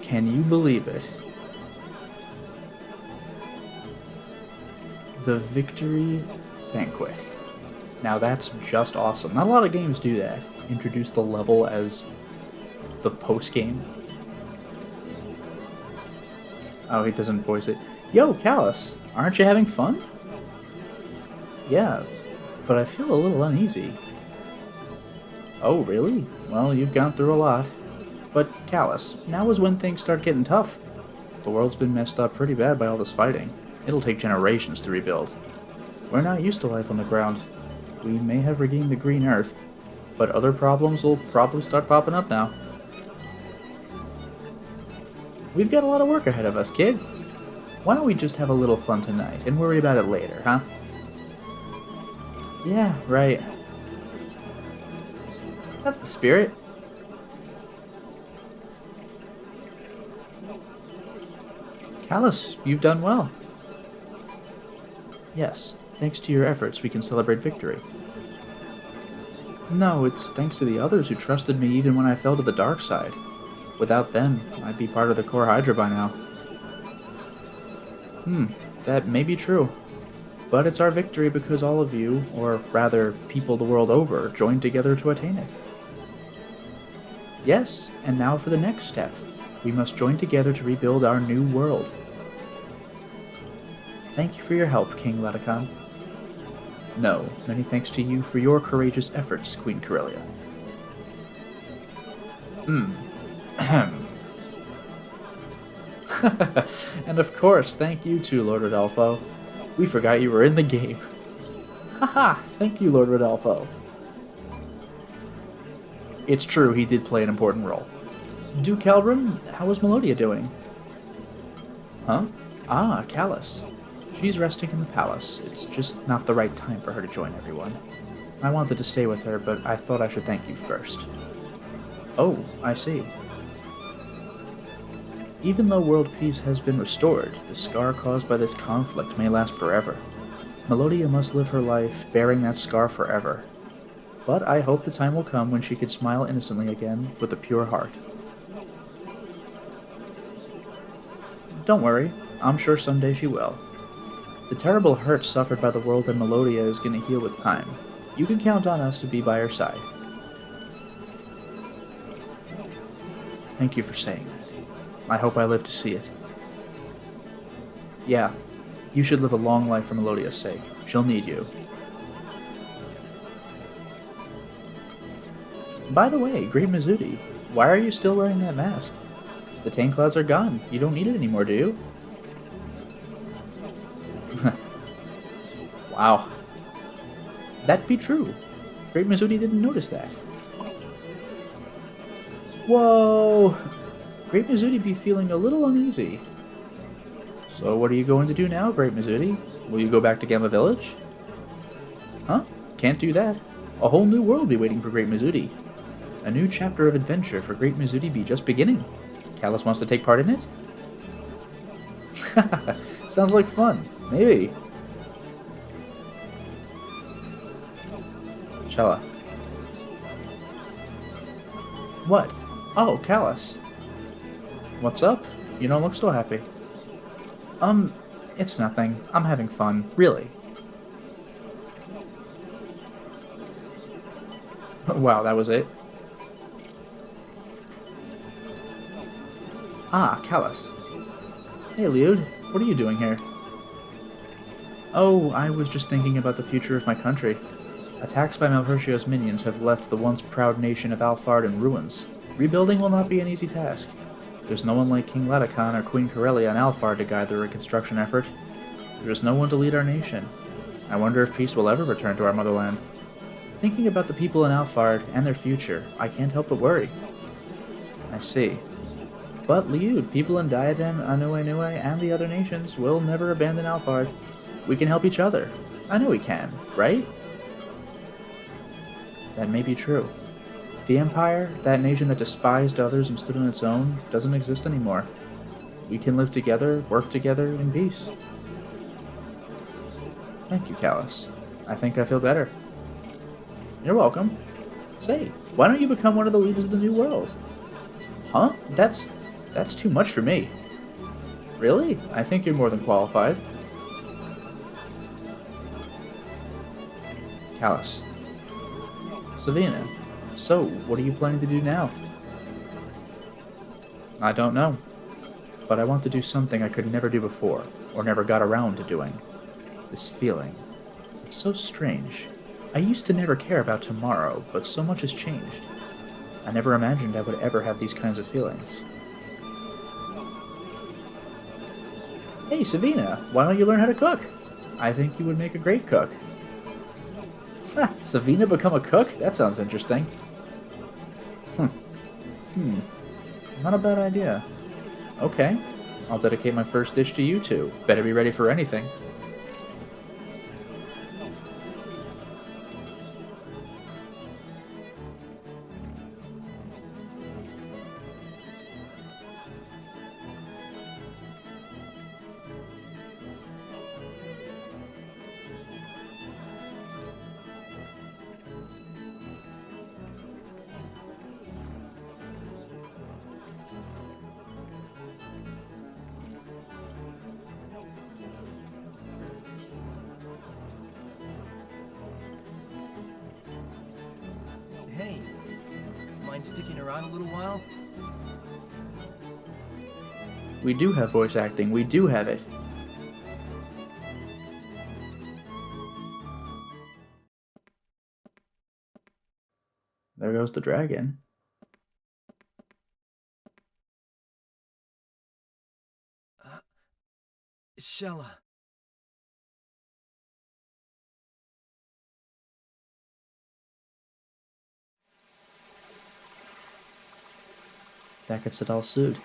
Can you believe it? The Victory Banquet. Now that's just awesome. Not a lot of games do that. Introduce the level as the post-game. Oh, he doesn't voice it. Yo, Callus, aren't you having fun? Yeah, but I feel a little uneasy. Oh, really? Well, you've gone through a lot. But, Callus, now is when things start getting tough. The world's been messed up pretty bad by all this fighting. It'll take generations to rebuild. We're not used to life on the ground. We may have regained the green earth, but other problems will probably start popping up now. We've got a lot of work ahead of us, kid. Why don't we just have a little fun tonight and worry about it later, huh? Yeah, right. That's the spirit. Callus, you've done well. Yes, thanks to your efforts we can celebrate victory. No, it's thanks to the others who trusted me even when I fell to the dark side. Without them, I'd be part of the core Hydra by now. That may be true. But it's our victory because all of you, or rather, people the world over, joined together to attain it. Yes, and now for the next step. We must join together to rebuild our new world. Thank you for your help, King Latakan. No, many thanks to you for your courageous efforts, Queen Corellia. And of course, thank you too, Lord Rodolfo. We forgot you were in the game. Haha, thank you, Lord Rodolfo. It's true, he did play an important role. Duke Calderon, how is Melodia doing? Huh? Ah, Callus. She's resting in the palace. It's just not the right time for her to join everyone. I wanted to stay with her, but I thought I should thank you first. Oh, I see. Even though world peace has been restored, the scar caused by this conflict may last forever. Melodia must live her life bearing that scar forever. But I hope the time will come when she could smile innocently again with a pure heart. Don't worry, I'm sure someday she will. The terrible hurt suffered by the world and Melodia is going to heal with time. You can count on us to be by her side. Thank you for saying that. I hope I live to see it. Yeah, you should live a long life for Melodia's sake. She'll need you. By the way, Great Mizuti, why are you still wearing that mask? The Tang Clouds are gone. You don't need it anymore, do you? Wow. That'd be true. Great Mizuti didn't notice that. Whoa! Great Mizuti be feeling a little uneasy. So what are you going to do now, Great Mizuti? Will you go back to Gamma Village? Huh? Can't do that. A whole new world be waiting for Great Mizuti. A new chapter of adventure for Great Mizuti be just beginning. Callus wants to take part in it? Sounds like fun. Maybe. Shella. What? Oh, Callus. What's up? You don't look so happy. It's nothing. I'm having fun. Really. Wow, that was it? Ah, Callus. Hey, Liud. What are you doing here? Oh, I was just thinking about the future of my country. Attacks by Malhertio's minions have left the once proud nation of Alfard in ruins. Rebuilding will not be an easy task. There's no one like King Latakan or Queen Corellia on Alfard to guide the reconstruction effort. There is no one to lead our nation. I wonder if peace will ever return to our motherland. Thinking about the people in Alfard and their future, I can't help but worry. I see. But Liud, people in Diadem, Anue, and the other nations will never abandon Alfard. We can help each other. I know we can, right? That may be true. The Empire, that nation that despised others and stood on its own, doesn't exist anymore. We can live together, work together, in peace. Thank you, Callus. I think I feel better. You're welcome. Say, why don't you become one of the leaders of the New World? Huh? That's That's too much for me. Really? I think you're more than qualified. Callus. Savina. So, what are you planning to do now? I don't know. But I want to do something I could never do before, or never got around to doing. This feeling. It's so strange. I used to never care about tomorrow, but so much has changed. I never imagined I would ever have these kinds of feelings. Hey, Savina, why don't you learn how to cook? I think you would make a great cook. Ha! Savina become a cook? That sounds interesting. Not a bad idea. Okay, I'll dedicate my first dish to you two. Better be ready for anything. Hey, mind sticking around a little while? We do have voice acting, we do have it. There goes the dragon. Shella. That gets it all sued.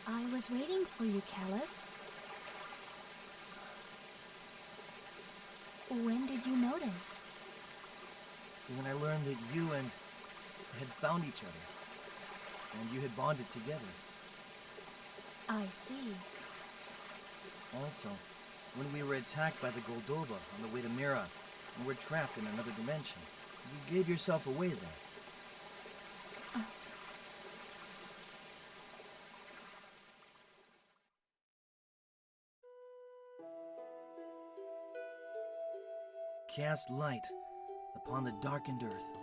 I was waiting for you, Callus. When did you notice? When I learned that you and had found each other, and you had bonded together. I see. Also, when we were attacked by the Goldova on the way to Mira, and were trapped in another dimension, you gave yourself away there. Cast light upon the darkened earth.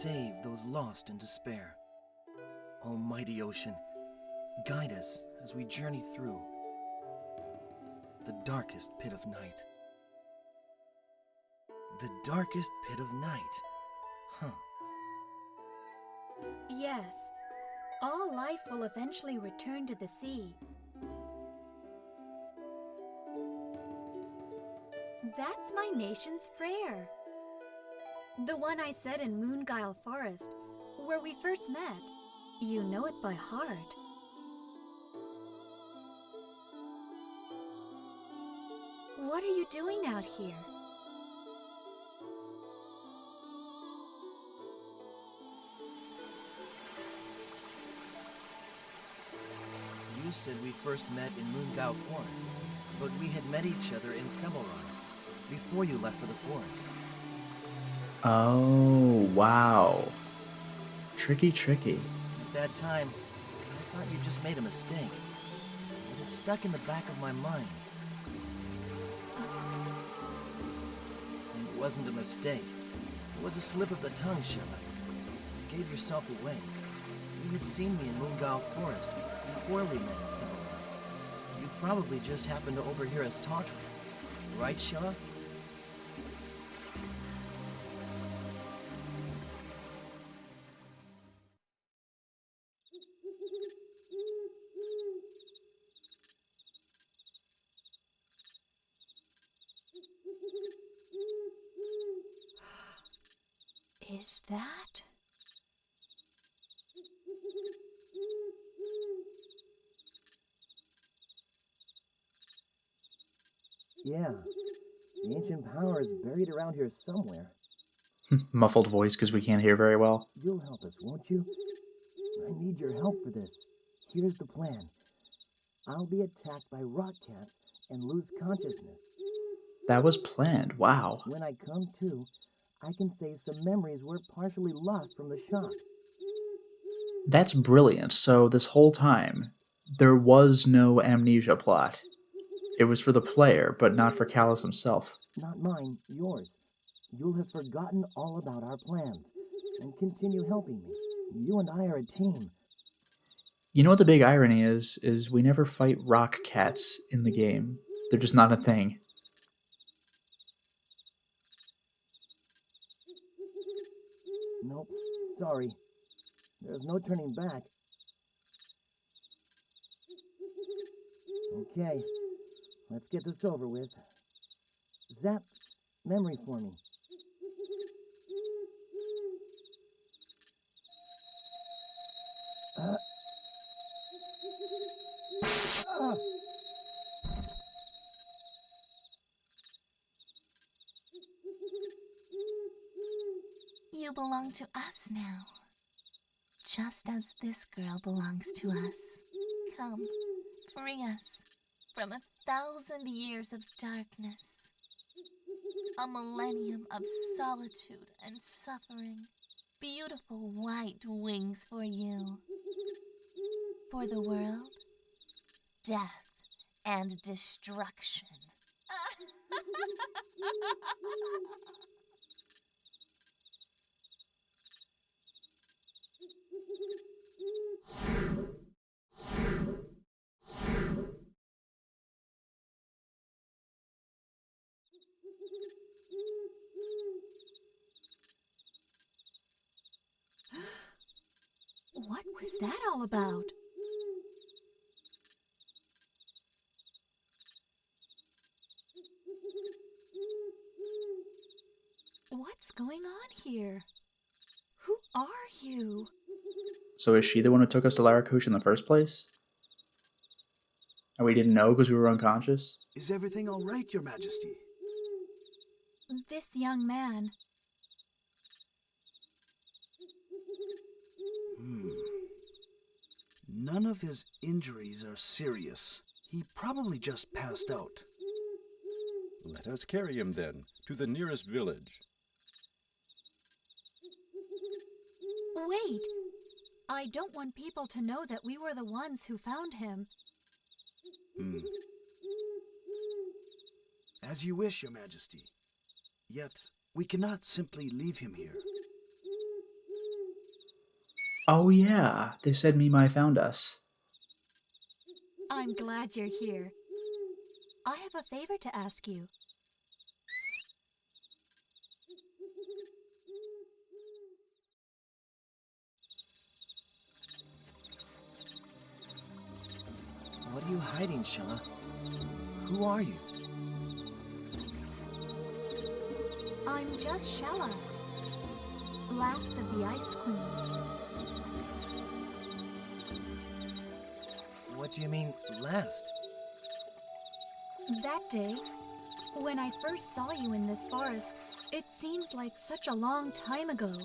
Save those lost in despair. Almighty ocean, guide us as we journey through the darkest pit of night. The darkest pit of night. Huh. Yes. All life will eventually return to the sea. That's my nation's prayer. The one I said in Moonguile Forest, where we first met. You know it by heart. What are you doing out here? You said we first met in Moonguile Forest, but we had met each other in Semoron, before you left for the forest. Oh, wow. Tricky, tricky. At that time, I thought you just made a mistake. But it stuck in the back of my mind. And it wasn't a mistake. It was a slip of the tongue, Shella. You gave yourself away. You had seen me in Moonguile Forest before we met in Semoron. You probably just happened to overhear us talking. Right, Shella? Is that? Yeah. The ancient power is buried around here somewhere. Muffled voice because we can't hear very well. You'll help us, won't you? I need your help for this. Here's the plan. I'll be attacked by rock cats and lose consciousness. That was planned. Wow. When I come to, I can say some memories were partially lost from the shock. That's brilliant. So, this whole time, there was no amnesia plot. It was for the player, but not for Callus himself. Not mine, yours. You'll have forgotten all about our plans and continue helping me. You and I are a team. You know what the big irony is we never fight rock cats in the game. They're just not a thing. Nope, sorry. There's no turning back. Okay, let's get this over with. Zap memory for me. You belong to us now, just as this girl belongs to us. Come, free us from 1,000 years of darkness, a millennium of solitude and suffering. Beautiful white wings for you. For the world, death and destruction. What was that all about? What's going on here? Who are you? So is she the one who took us to Larakush in the first place? And we didn't know because we were unconscious? Is everything all right, Your Majesty? This young man. None of his injuries are serious. He probably just passed out. Let us carry him then to the nearest village. Wait! I don't want people to know that we were the ones who found him. As you wish, Your Majesty. Yet, we cannot simply leave him here. Oh yeah, they said Mimai found us. I'm glad you're here. I have a favor to ask you. What are you hiding, Shella? Who are you? I'm just Shella, last of the Ice Queens. What do you mean, last? That day, when I first saw you in this forest, it seems like such a long time ago.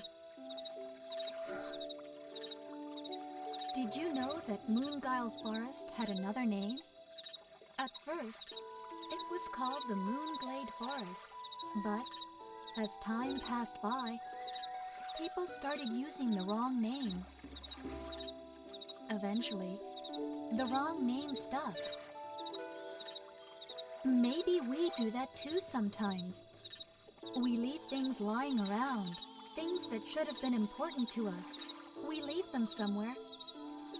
Did you know that Moonguile Forest had another name? At first, it was called the Moonglade Forest, but as time passed by, people started using the wrong name. Eventually, the wrong name stuck. Maybe we do that too sometimes. We leave things lying around, things that should have been important to us. We leave them somewhere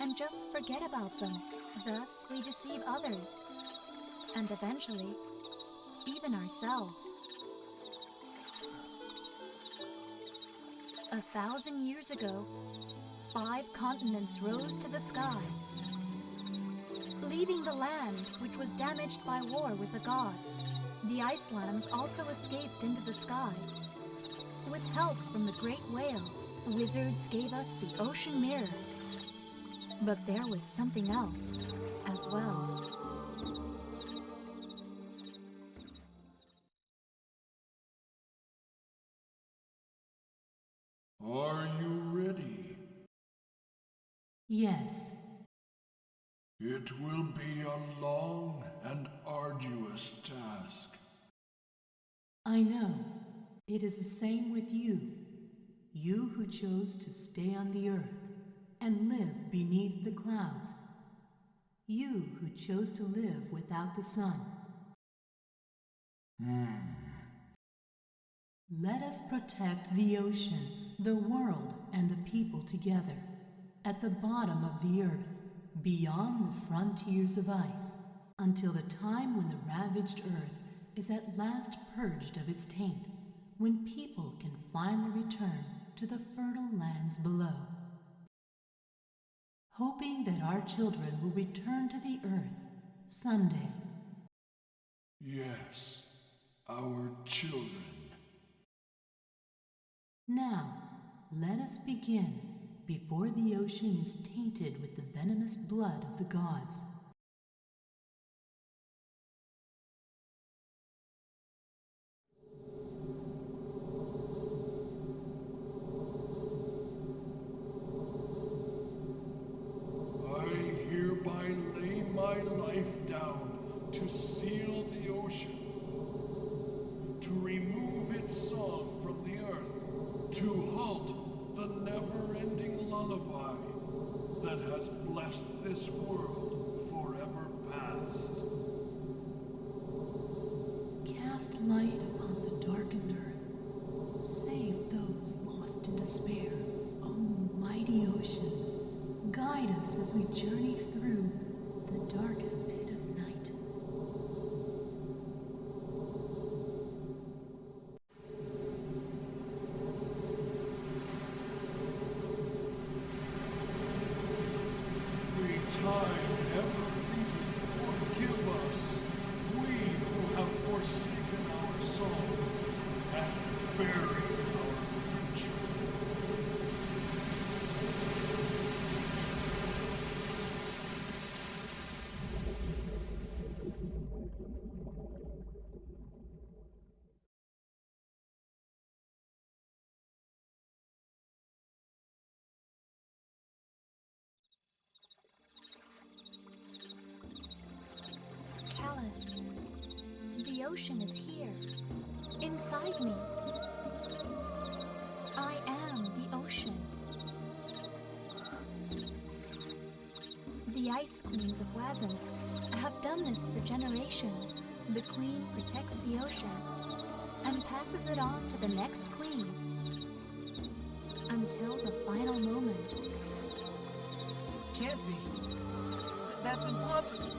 and just forget about them. Thus, we deceive others, and eventually, even ourselves. 1,000 years ago, 5 continents rose to the sky, leaving the land, which was damaged by war with the gods. The ice lands also escaped into the sky. With help from the great whale, wizards gave us the ocean mirror. But there was something else as well. Are you ready? Yes, It will be a long and arduous task. I know. It is the same with you. You who chose to stay on the earth and live beneath the clouds. You who chose to live without the sun. Let us protect the ocean, the world, and the people together, at the bottom of the earth, beyond the frontiers of ice, until the time when the ravaged earth is at last purged of its taint, when people can finally return to the fertile lands below. Hoping that our children will return to the earth someday. Yes, our children. Now, let us begin before the ocean is tainted with the venomous blood of the gods. I hereby lay my life down to seal the ocean, to remove its song from the earth, to halt the never-ending lullaby that has blessed this world forever past. Cast light upon the darkened earth. Save those lost in despair. O mighty ocean, guide us as we journey through the darkest pit of night. May time ever fleeting forgive us, we who have forsaken our song and buried our future. Callus, the ocean is here, inside me. I am the ocean. The Ice Queens of Wazin have done this for generations. The queen protects the ocean and passes it on to the next queen until the final moment. Can't be. That's impossible.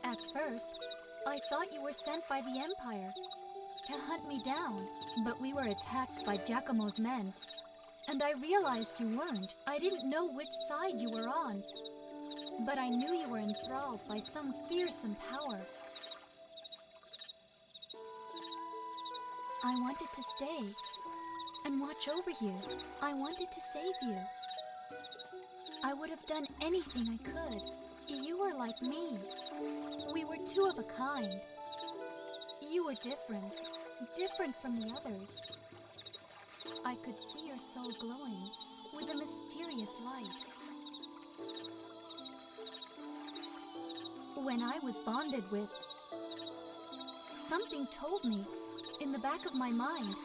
At first, I thought you were sent by the Empire to hunt me down, but we were attacked by Giacomo's men, and I realized you weren't. I didn't know which side you were on, but I knew you were enthralled by some fearsome power. I wanted to stay and watch over you. I wanted to save you. I would have done anything I could. You were like me. We were two of a kind. You were different, different from the others. I could see your soul glowing with a mysterious light. When I was bonded with, something told me in the back of my mind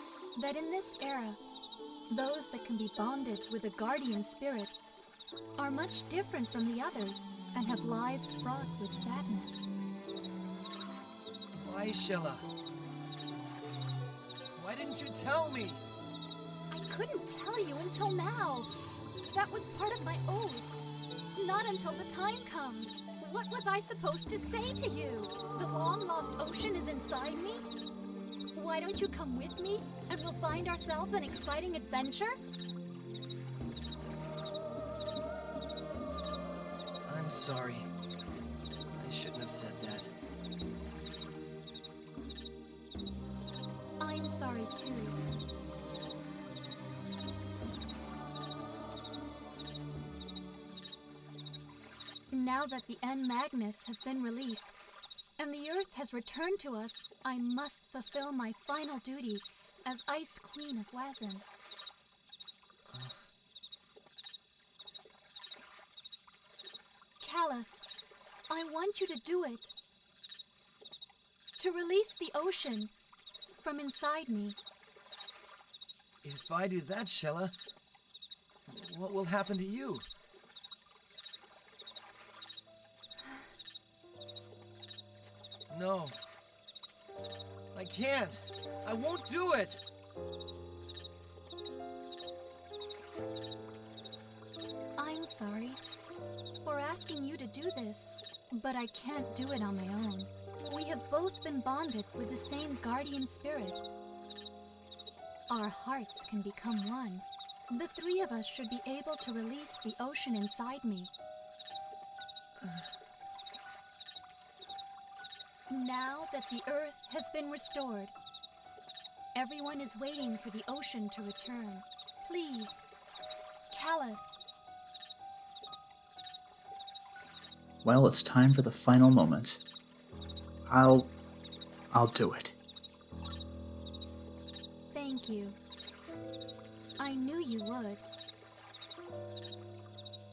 that in this era, those that can be bonded with a guardian spirit are much different from the others and have lives fraught with sadness. Why, Shella? Why didn't you tell me? I couldn't tell you until now. That was part of my oath. Not until the time comes. What was I supposed to say to you? The long-lost ocean is inside me? Why don't you come with me and we'll find ourselves an exciting adventure? I'm sorry. I shouldn't have said that. I'm sorry too. Now that the N Magnus have been released, and the Earth has returned to us, I must fulfill my final duty as Ice Queen of Wazin. Callus, I want you to do it. To release the ocean from inside me. If I do that, Shella, what will happen to you? No. I can't. I won't do it. I'm sorry for asking you to do this, but I can't do it on my own. We have both been bonded with the same guardian spirit. Our hearts can become one. The three of us should be able to release the ocean inside me. Now that the earth has been restored, everyone is waiting for the ocean to return. Please, Callus. Well, it's time for the final moment. I'll do it. Thank you. I knew you would.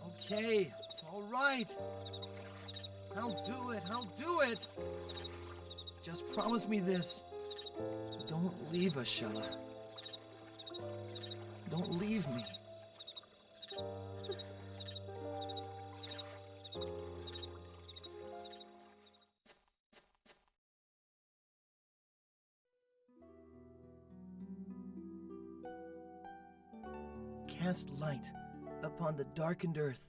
Okay, it's all right. I'll do it. I'll do it. Just promise me this. Don't leave us, Shella. Don't leave me. Cast light upon the darkened earth.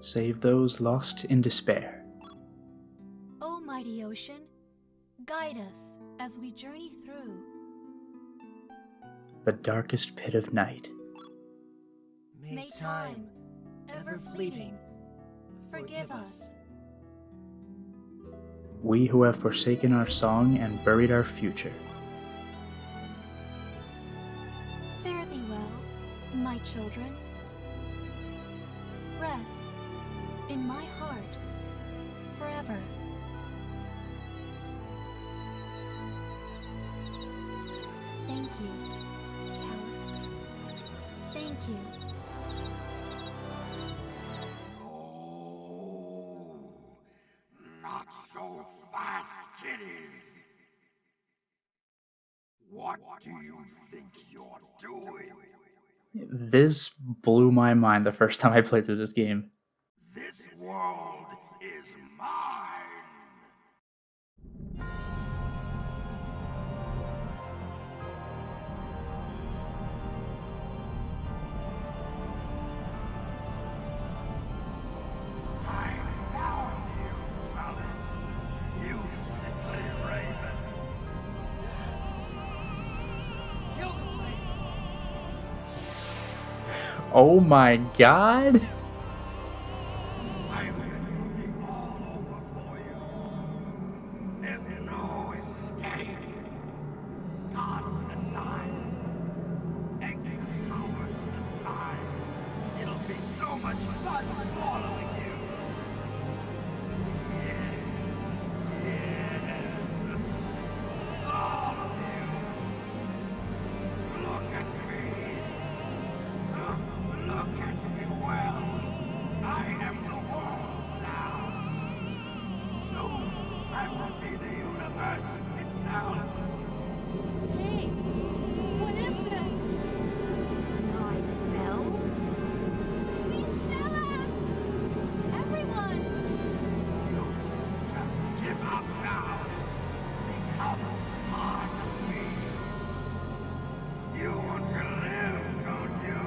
Save those lost in despair. O mighty ocean, guide us as we journey through The darkest pit of night. May time, ever fleeting, forgive us. We who have forsaken our song and buried our future. Fare thee well, my children. Rest in my heart forever. Thank you, Callus. Thank you. Oh, not so fast, kiddies. What do you think you're doing? This blew my mind the first time I played through this game. This world is mine. I found you, Lotus. You sickly raven. Kill the blade. Oh my god! I've been looking all over for you. There's no escape. Gods aside, ancient powers aside, it'll be so much fun swallowing you. Yes, yes, all of you. Look at me. Look at me well. I am the world now. Soon I will be the universe itself. Hey, what is this? My spells? Queen Shella! Everyone! You two just give up now. Become part of me. You want to live, don't you?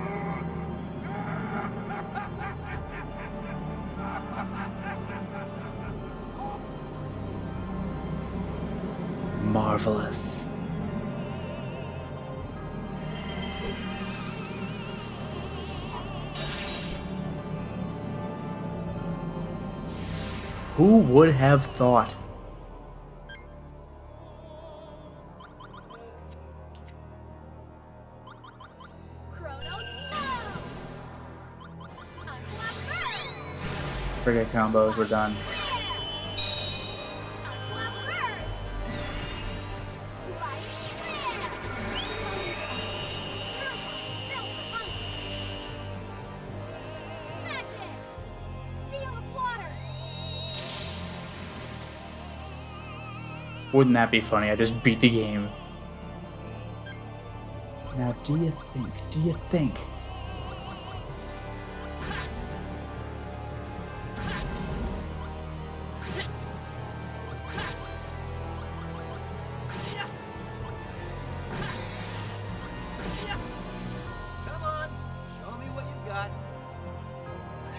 Marvelous. Who would have thought? Forget combos, we're done. Wouldn't that be funny? I just beat the game. Now, do you think? Come on, show me what you've got.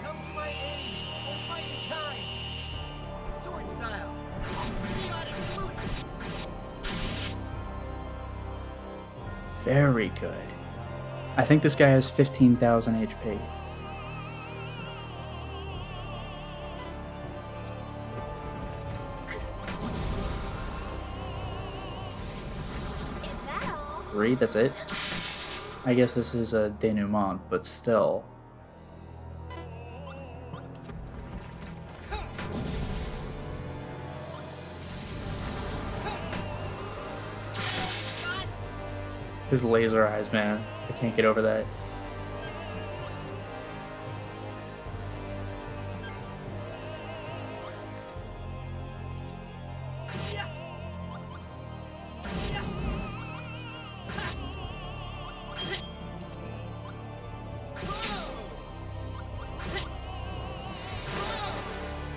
Come to my aid, or fight in time. Sword style. Chaotic illusion. Very good. I think this guy has 15,000 HP. Is that all? 3, that's it? I guess this is a denouement, but still. His laser eyes, man. I can't get over that.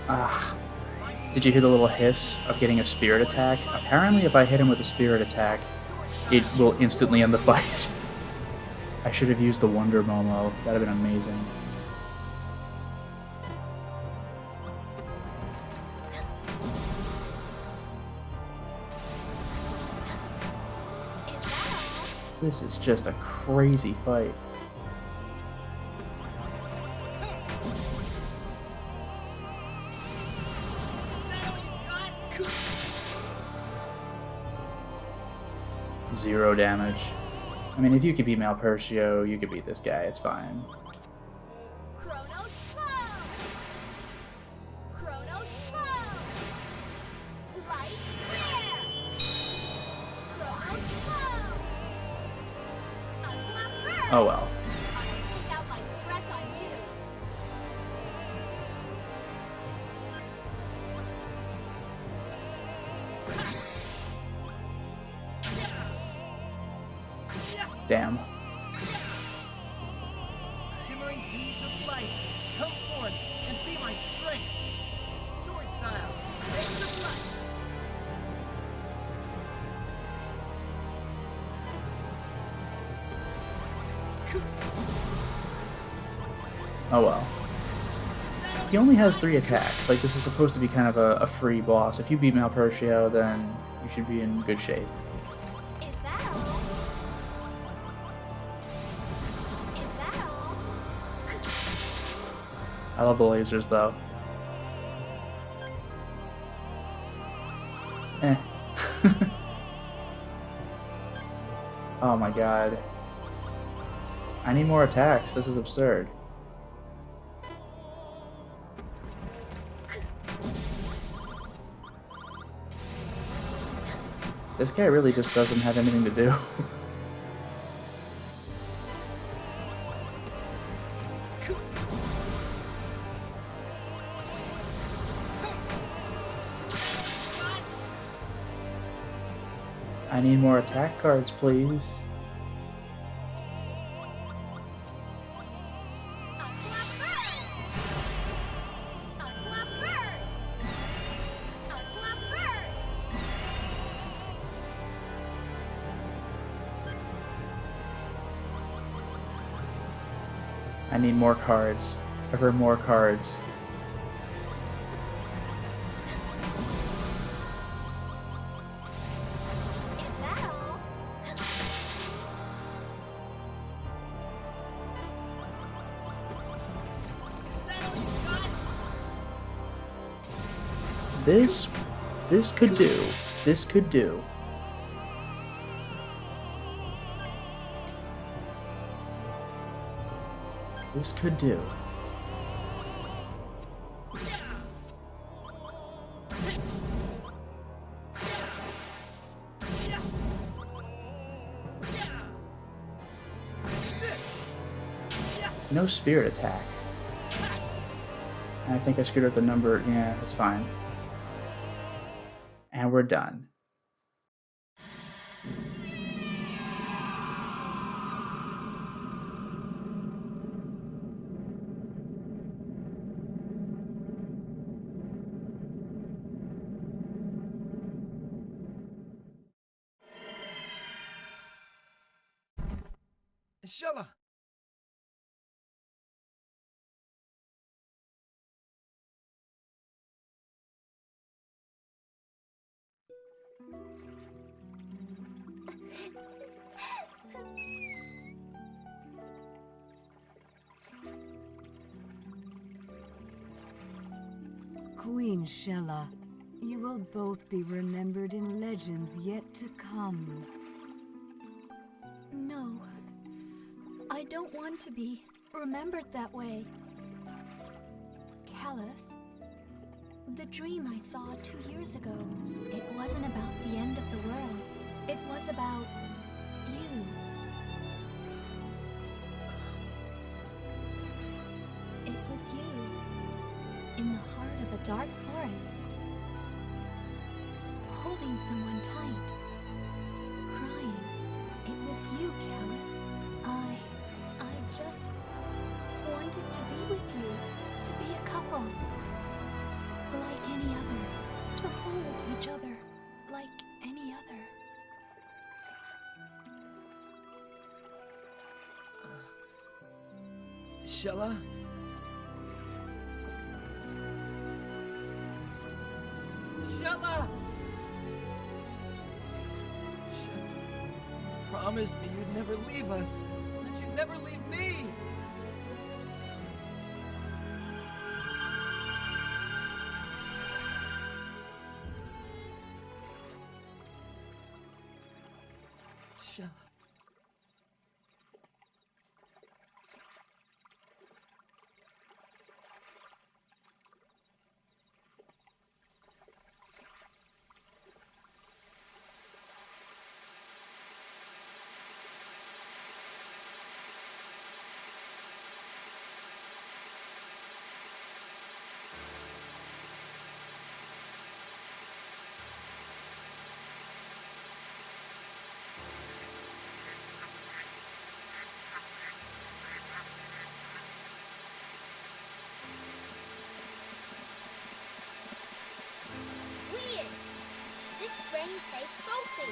Ah. Did you hear the little hiss of getting a spirit attack? Apparently if I hit him with a spirit attack, it will instantly end the fight. I should have used the Wonder Momo. That'd have been amazing. Is that all? This is just a crazy fight. Is that all you got? 0 damage. I mean, if you could beat Malpercio, you could beat this guy. It's fine. Chronos flow! Chronos flow! Light flare! Chronos flow! Unblock burst! Oh well. I'll take out my stress on you. Damn. Shimmering beads of light, come forth and be my strength. Sword style, rays of light. Oh well. He only has 3 attacks. Like, this is supposed to be kind of a free boss. If you beat Malpercio, then you should be in good shape. Is that all? Is that all? I love the lasers, though. Eh. Oh my god. I need more attacks. This is absurd. This guy really just doesn't have anything to do. I need more attack cards, please. Unblock burst! Unblock burst! Unblock burst! I need more cards. Ever more cards. Is that all? Is that all you got? This could do. This could do. This could do. No spirit attack. I think I screwed up the number. Yeah, that's fine. And we're done. Shella! Queen Shella, you will both be remembered in legends yet to come. No, I don't want to be remembered that way. Callus, the dream I saw 2 years ago, it wasn't about the end of the world. It was about you. It was you, in the heart of a dark forest, holding someone tight, crying. It was you, Callus. I just wanted to be with you, to be a couple, like any other, to hold each other like any other. Shella? Shella! Shella, you promised me you'd never leave us, that you'd never leave me! Shella. Weird! This rain tastes salty.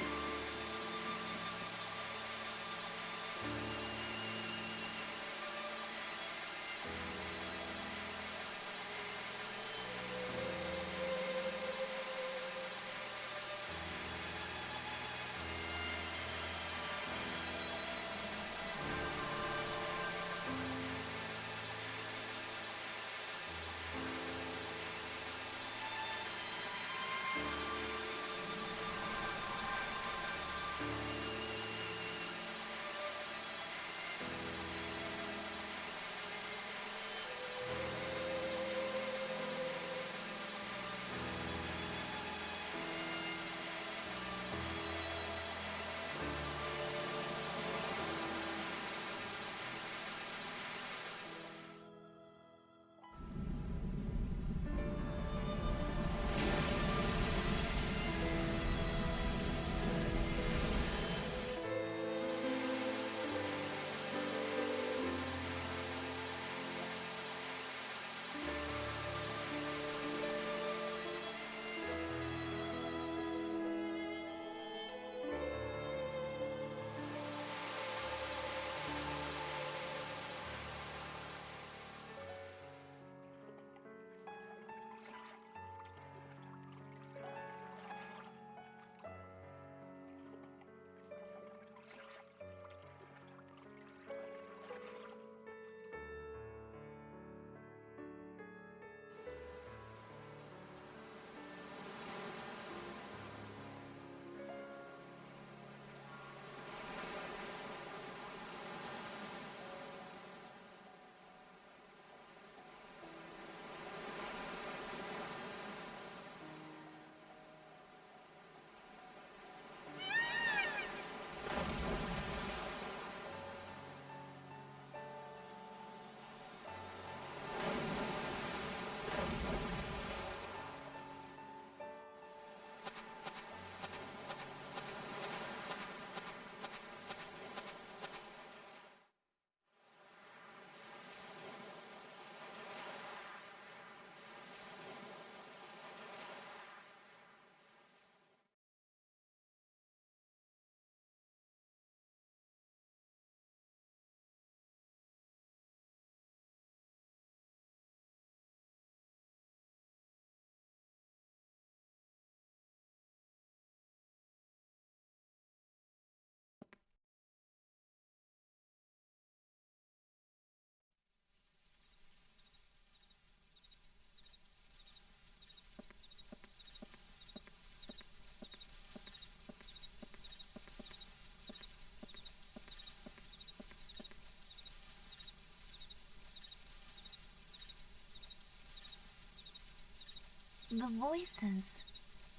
The voices.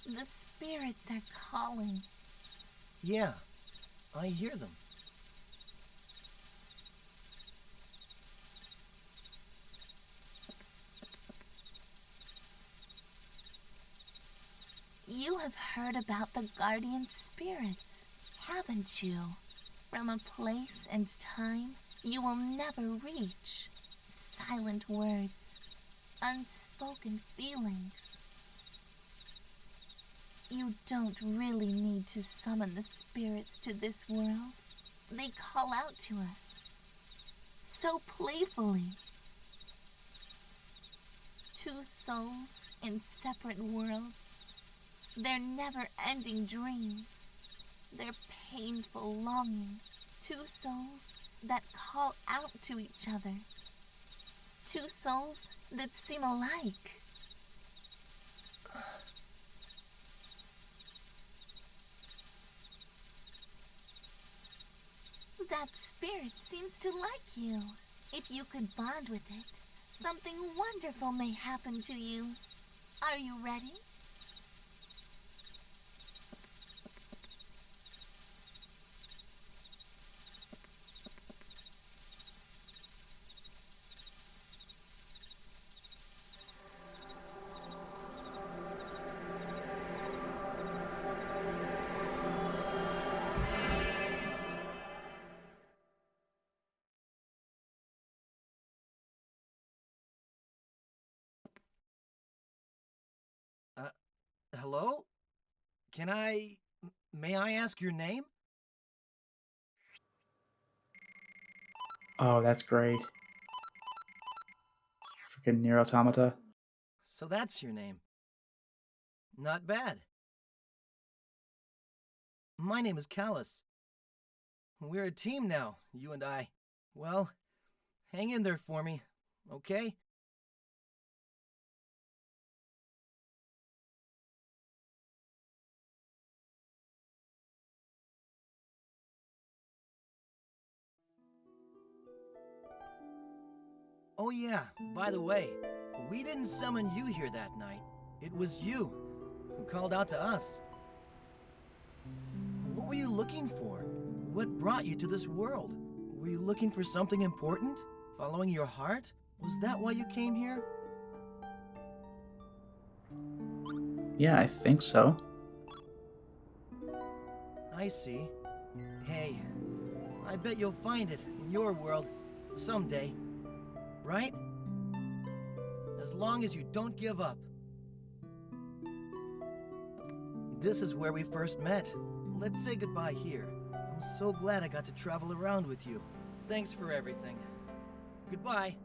The spirits are calling. Yeah, I hear them. You have heard about the guardian spirits, haven't you? From a place and time you will never reach. Silent words, unspoken feelings. You don't really need to summon the spirits to this world. They call out to us, so playfully. Two souls in separate worlds. Their never-ending dreams. Their painful longing. Two souls that call out to each other. Two souls that seem alike. That spirit seems to like you. If you could bond with it, something wonderful may happen to you. Are you ready? Hello? May I ask your name? Oh, that's great. Freaking Nier Automata. So that's your name. Not bad. My name is Callus. We're a team now, you and I. Well, hang in there for me, okay? Oh yeah, by the way, we didn't summon you here that night. It was you who called out to us. What were you looking for? What brought you to this world? Were you looking for something important? Following your heart? Was that why you came here? Yeah, I think so. I see. Hey, I bet you'll find it in your world someday. Right? As long as you don't give up. This is where we first met. Let's say goodbye here. I'm so glad I got to travel around with you. Thanks for everything. Goodbye.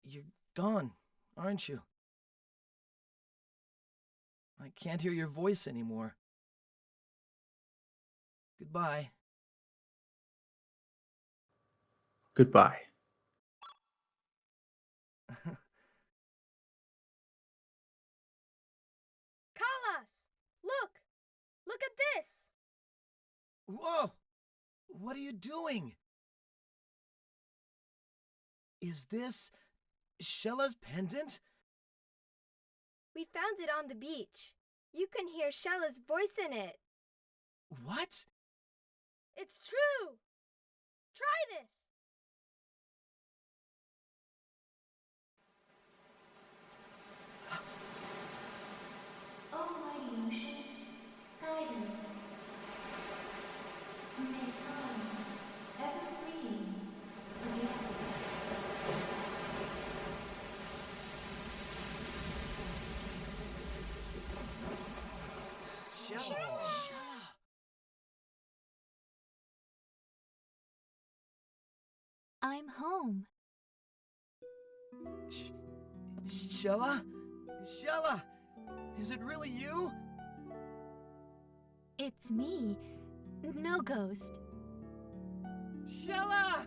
You're gone, aren't you? I can't hear your voice anymore. Goodbye. Goodbye. Kalas! Look! Look at this! Whoa! What are you doing? Is this Shella's pendant? We found it on the beach. You can hear Shella's voice in it. What? It's true! Try this! Almighty ocean, guide us. May time, ever fleeing, forget us. Shella! I'm home. Shella? Shella! Is it really you? It's me. No ghost. Shella!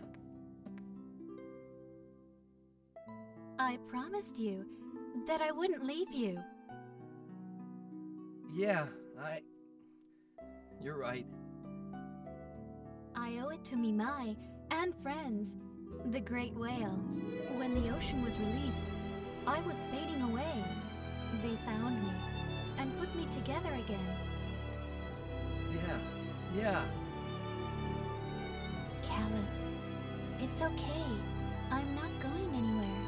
I promised you that I wouldn't leave you. Yeah, You're right. I owe it to me Mai and friends, the great whale. When the ocean was released, I was fading away. They found me and put me together again. Yeah. Callus, it's okay. I'm not going anywhere.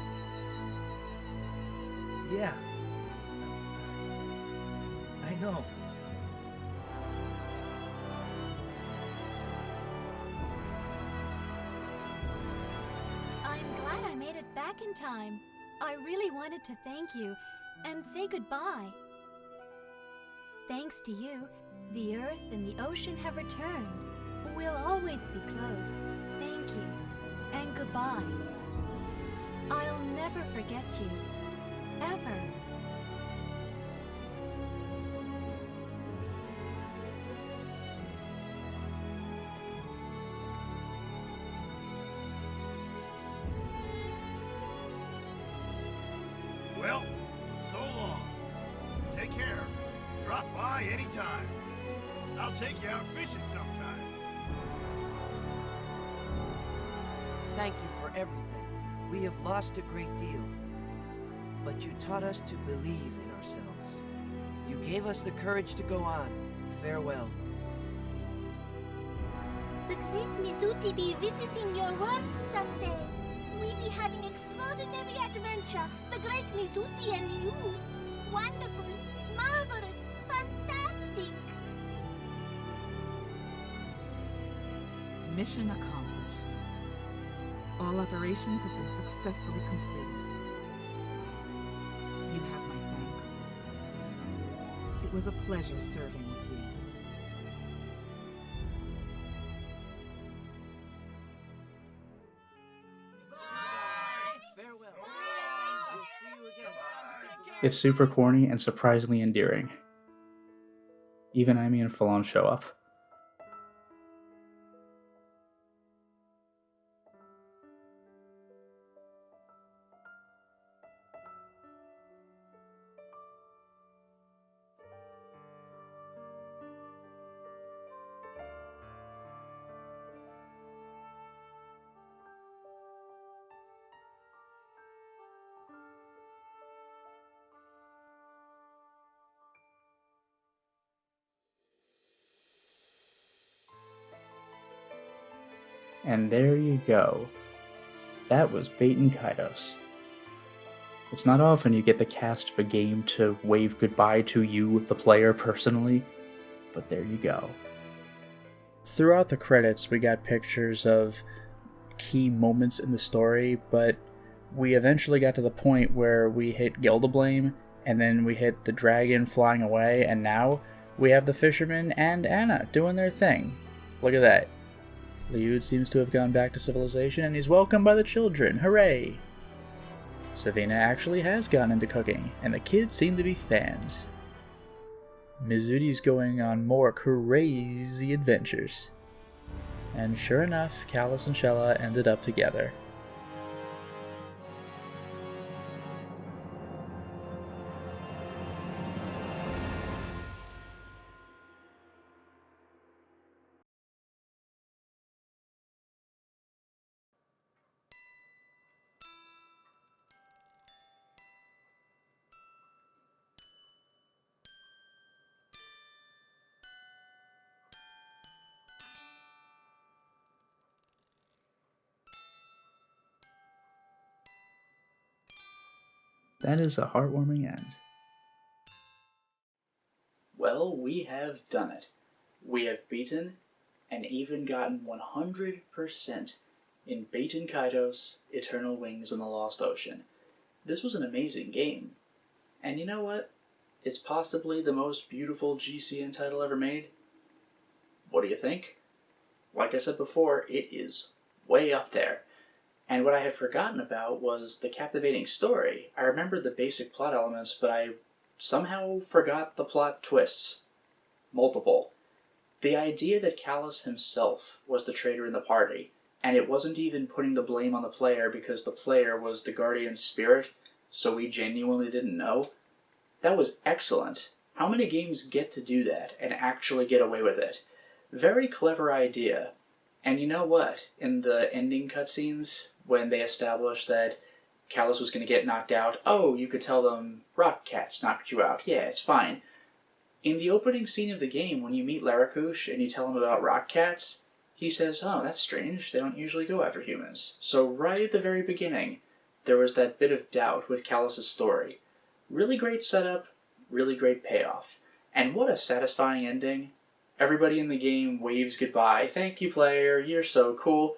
Yeah. I know. I'm glad I made it back in time. I really wanted to thank you and say goodbye. Thanks to you, the earth and the ocean have returned. We'll always be close. Thank you and goodbye. I'll never forget you. Ever. Well, so long. Take care. Drop by anytime. I'll take you out fishing sometime. Thank you for everything. We have lost a great deal. But you taught us to believe in ourselves. You gave us the courage to go on. Farewell. The great Mizuti be visiting your world someday. We be having extraordinary adventure, the great Mizuti and you. Wonderful, marvelous, fantastic. Mission accomplished. All operations have been successfully completed. You have my thanks. It was a pleasure serving with you. Farewell. We'll see you again. It's super corny and surprisingly endearing. Even Amy and Fallon show up. And there you go. That was Baten Kaitos. It's not often you get the cast of a game to wave goodbye to you, the player, personally, but there you go. Throughout the credits, we got pictures of key moments in the story, but we eventually got to the point where we hit Gildablame, and then we hit the dragon flying away, and now we have the fisherman and Anna doing their thing. Look at that. Liud seems to have gone back to civilization, and he's welcomed by the children. Hooray! Savina actually has gotten into cooking, and the kids seem to be fans. Mizuti's going on more crazy adventures. And sure enough, Callus and Shella ended up together. That is a heartwarming end. Well, we have done it. We have beaten and even gotten 100% in Baten Kaitos, Eternal Wings in the Lost Ocean. This was an amazing game. And you know what? It's possibly the most beautiful GCN title ever made. What do you think? Like I said before, it is way up there. And what I had forgotten about was the captivating story. I remembered the basic plot elements, but I somehow forgot the plot twists. Multiple. The idea that Callus himself was the traitor in the party, and it wasn't even putting the blame on the player because the player was the guardian spirit, so we genuinely didn't know, that was excellent. How many games get to do that and actually get away with it? Very clever idea. And you know what? In the ending cutscenes, when they established that Callus was going to get knocked out, oh, you could tell them rock cats knocked you out. Yeah, it's fine. In the opening scene of the game, when you meet Laracouche and you tell him about rock cats, he says, oh, that's strange. They don't usually go after humans. So right at the very beginning, there was that bit of doubt with Callus's story. Really great setup, really great payoff. And what a satisfying ending. Everybody in the game waves goodbye. Thank you, player. You're so cool.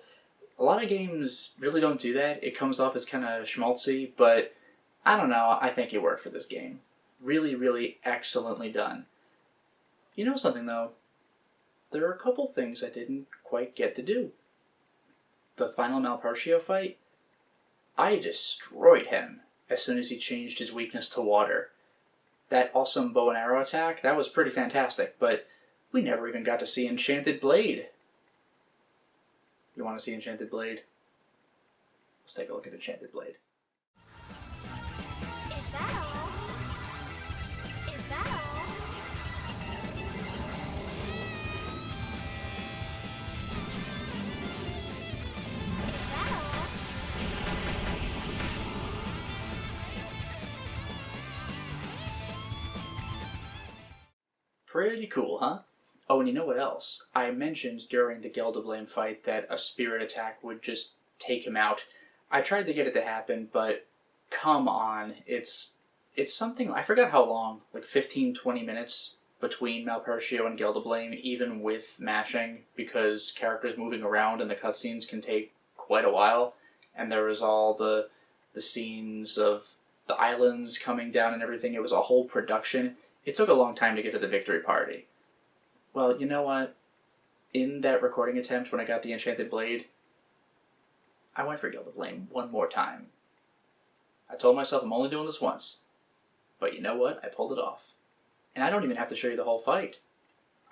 A lot of games really don't do that. It comes off as kind of schmaltzy, but I don't know. I think it worked for this game. Really, really excellently done. You know something, though? There are a couple things I didn't quite get to do. The final Malpartio fight, I destroyed him as soon as he changed his weakness to water. That awesome bow and arrow attack, that was pretty fantastic, but we never even got to see Enchanted Blade. You want to see Enchanted Blade? Let's take a look at Enchanted Blade. Is that all? Is that all? Is that all? Pretty cool, huh? Oh, and you know what else? I mentioned during the Gelderblame fight that a spirit attack would just take him out. I tried to get it to happen, but come on. It's something, I forgot how long, like 15, 20 minutes between Malpartio and Gelderblame, even with mashing, because characters moving around in the cutscenes can take quite a while. And there was all the scenes of the islands coming down and everything. It was a whole production. It took a long time to get to the victory party. Well, you know what? In that recording attempt when I got the Enchanted Blade, I went for Gelderblame one more time. I told myself I'm only doing this once. But you know what? I pulled it off. And I don't even have to show you the whole fight.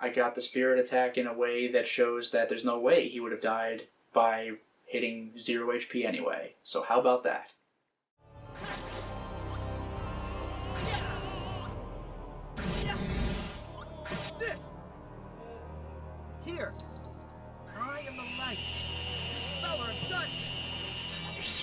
I got the spirit attack in a way that shows that there's no way he would have died by hitting 0 HP anyway. So how about that? Here! I am the light, dispeller of darkness!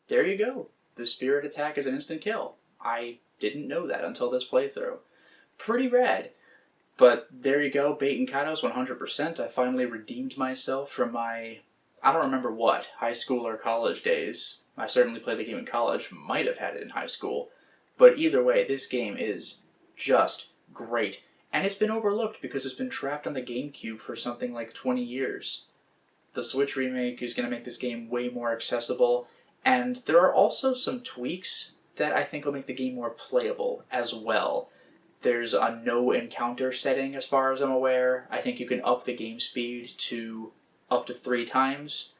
There you go. The spirit attack is an instant kill. I didn't know that until this playthrough. Pretty rad. But there you go, Baten Kaitos 100%. I finally redeemed myself from my, I don't remember what, high school or college days. I certainly played the game in college, might have had it in high school. But either way, this game is just great. And it's been overlooked because it's been trapped on the GameCube for something like 20 years. The Switch remake is going to make this game way more accessible, and there are also some tweaks that I think will make the game more playable as well. There's a no encounter setting as far as I'm aware. I think you can up the game speed to up to 3 times.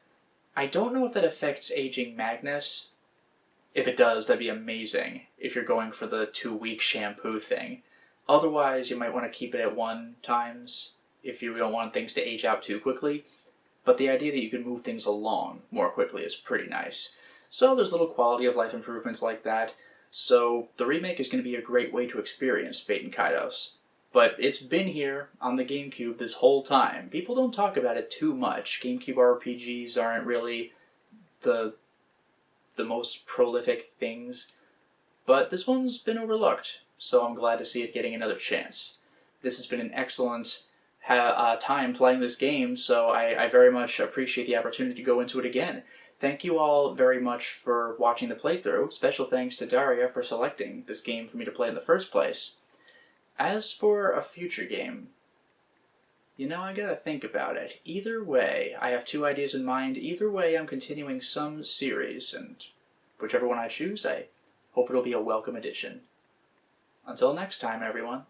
I don't know if that affects Aging Magnus. If it does, that'd be amazing if you're going for the 2-week shampoo thing. Otherwise, you might want to keep it at 1 times if you don't want things to age out too quickly. But the idea that you can move things along more quickly is pretty nice. So there's little quality of life improvements like that. So the remake is going to be a great way to experience Baten Kaitos. But it's been here on the GameCube this whole time. People don't talk about it too much. GameCube RPGs aren't really the most prolific things. But this one's been overlooked, so I'm glad to see it getting another chance. This has been an excellent time playing this game, so I very much appreciate the opportunity to go into it again. Thank you all very much for watching the playthrough. Special thanks to Daria for selecting this game for me to play in the first place. As for a future game, you know, I gotta think about it. Either way, I have 2 ideas in mind. Either way, I'm continuing some series, and whichever one I choose, I Hope it'll be a welcome addition. Until next time, everyone.